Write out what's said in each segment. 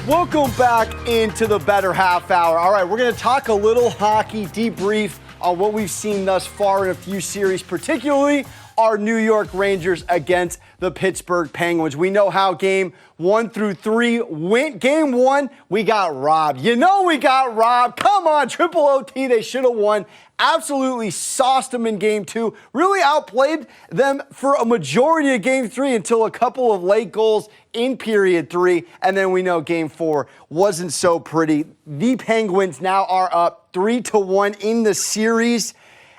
Welcome back into the Bettor Half Hour. All right, we're going to talk a little hockey, debrief on what we've seen thus far in a few series, particularly our New York Rangers against the Pittsburgh Penguins. We know how game 1 through 3 went. Game 1, we got robbed. You know we got robbed. Come on, triple OT, they should have won. Absolutely sauced them in game 2. Really outplayed them for a majority of game 3 until a couple of late goals in period 3. And then we know game 4 wasn't so pretty. The Penguins now are up 3-1 in the series.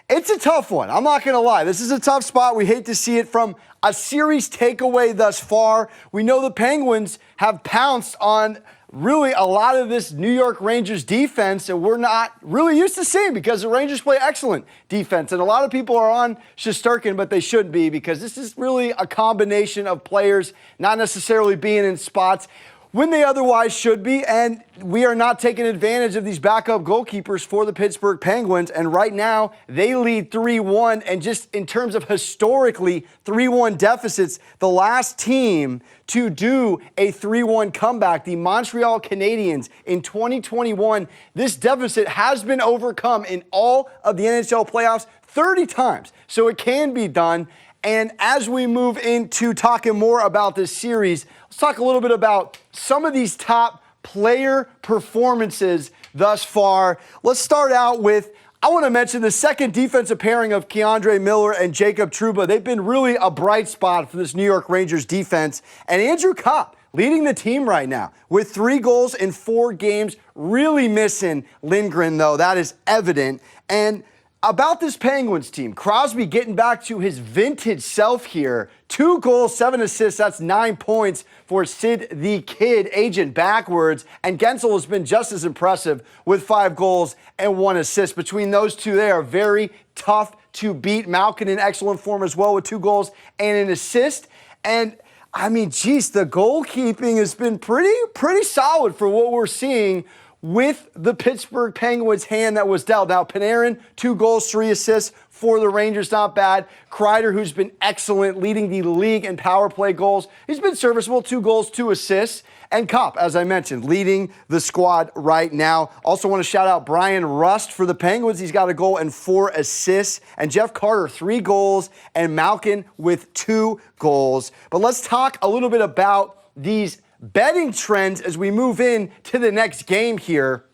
It's a tough one. I'm not going to lie. This is a tough spot. We hate to see it from a series takeaway thus far. We know the Penguins have pounced on really a lot of this New York Rangers defense, and we're not really used to seeing because the Rangers play excellent defense. And a lot of people are on Shesterkin, but they shouldn't be because this is really a combination of players not necessarily being in spots when they otherwise should be, and we are not taking advantage of these backup goalkeepers for the Pittsburgh Penguins, and right now they lead 3-1, and just in terms of historically 3-1 deficits, the last team to do a 3-1 comeback, the Montreal Canadiens in 2021, this deficit has been overcome in all of the NHL playoffs 30 times, so it can be done. And as we move into talking more about this series, let's talk a little bit about some of these top player performances thus far. Let's start out with, I want to mention the second defensive pairing of Keandre Miller and Jacob Trouba. They've been really a bright spot for this New York Rangers defense. And Andrew Kopp leading the team right now with 3 goals in 4 games. Really missing Lindgren, though. That is evident. And about this Penguins team, Crosby getting back to his vintage self here. 2 goals, 7 assists, that's 9 points for Sid the Kid, agent backwards. And Gensel has been just as impressive with 5 goals and 1 assist. Between those two, they are very tough to beat. Malkin in excellent form as well with 2 goals and an assist. And I mean, geez, the goalkeeping has been pretty solid for what we're seeing with the Pittsburgh Penguins hand that was dealt. Now, Panarin, 2 goals, 3 assists for the Rangers, not bad. Kreider, who's been excellent, leading the league in power play goals. He's been serviceable, 2 goals, 2 assists. And Kopp, as I mentioned, leading the squad right now. Also want to shout out Brian Rust for the Penguins. He's got a goal and 4 assists. And Jeff Carter, 3 goals, and Malkin with 2 goals. But let's talk a little bit about these betting trends as we move in to the next game here.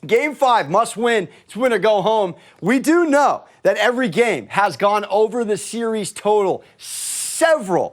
Game 5, must win. It's win or go home. We do know that every game has gone over the series total. Several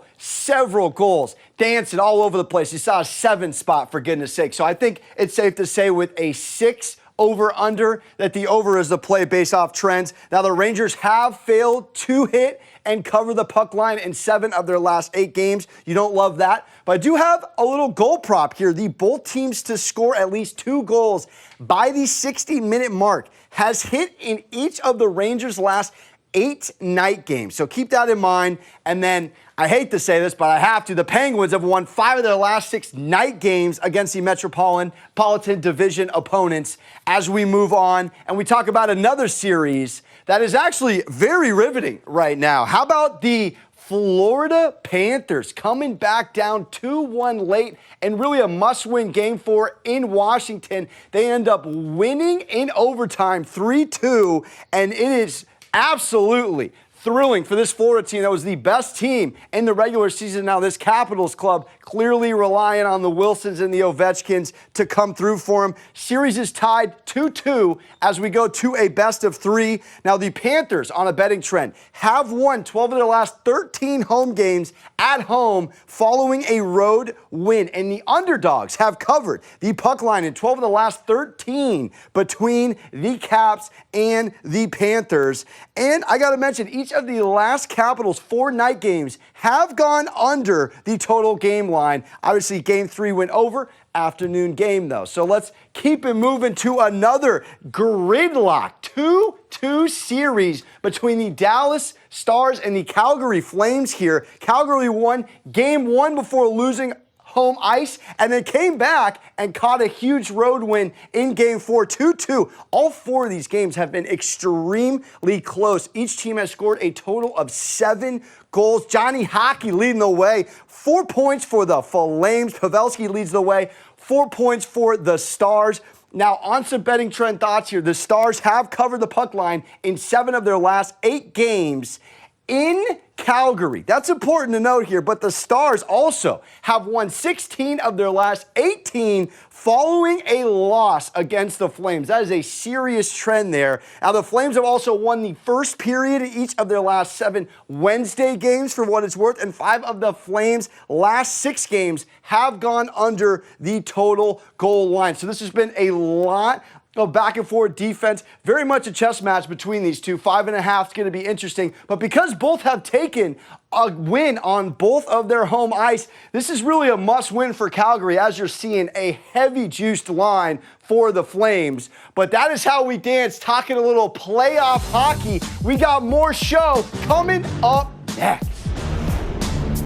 goals dancing all over the place. You saw a 7 spot, for goodness sake. So I think it's safe to say with a 6 over-under that the over is the play based off trends. Now, the Rangers have failed to hit and cover the puck line in 7 of their last 8 games. You don't love that. But I do have a little goal prop here. The both teams to score at least 2 goals by the 60-minute mark has hit in each of the Rangers' last 8 night games. So keep that in mind. And then, I hate to say this, but I have to. The Penguins have won 5 of their last 6 night games against the Metropolitan Division opponents as we move on. And we talk about another series that is actually very riveting right now. How about the Florida Panthers coming back down 2-1 late and really a must-win game 4 in Washington? They end up winning in overtime 3-2, and it is absolutely thrilling for this Florida team that was the best team in the regular season. Now this Capitals club clearly relying on the Wilsons and the Ovechkins to come through for them. Series is tied 2-2 as we go to a best of 3. Now the Panthers, on a betting trend, have won 12 of their last 13 home games at home following a road win. And the underdogs have covered the puck line in 12 of the last 13 between the Caps and the Panthers. And I got to mention, each of the last Capitals 4 night games have gone under the total game line. Obviously, game 3 went over. Afternoon game, though. So let's keep it moving to another gridlock 2-2 series between the Dallas Stars and the Calgary Flames here. Calgary won game 1 before losing home ice, and then came back and caught a huge road win in Game 4, 2-2. All 4 of these games have been extremely close. Each team has scored a total of 7 goals. Johnny Hockey leading the way. 4 points for the Flames. Pavelski leads the way. 4 points for the Stars. Now, on some betting trend thoughts here. The Stars have covered the puck line in 7 of their last 8 games in Calgary. That's important to note here, but the Stars also have won 16 of their last 18 following a loss against the Flames. That is a serious trend there. Now, the Flames have also won the first period in each of their last 7 Wednesday games, for what it's worth, and 5 of the Flames' last 6 games have gone under the total goal line. So this has been a lot of back and forth defense. Very much a chess match between these two. 5.5 is going to be interesting. But because both have taken a win on both of their home ice, this is really a must win for Calgary, as you're seeing a heavy juiced line for the Flames. But that is how we dance, talking a little playoff hockey. We got more show coming up next.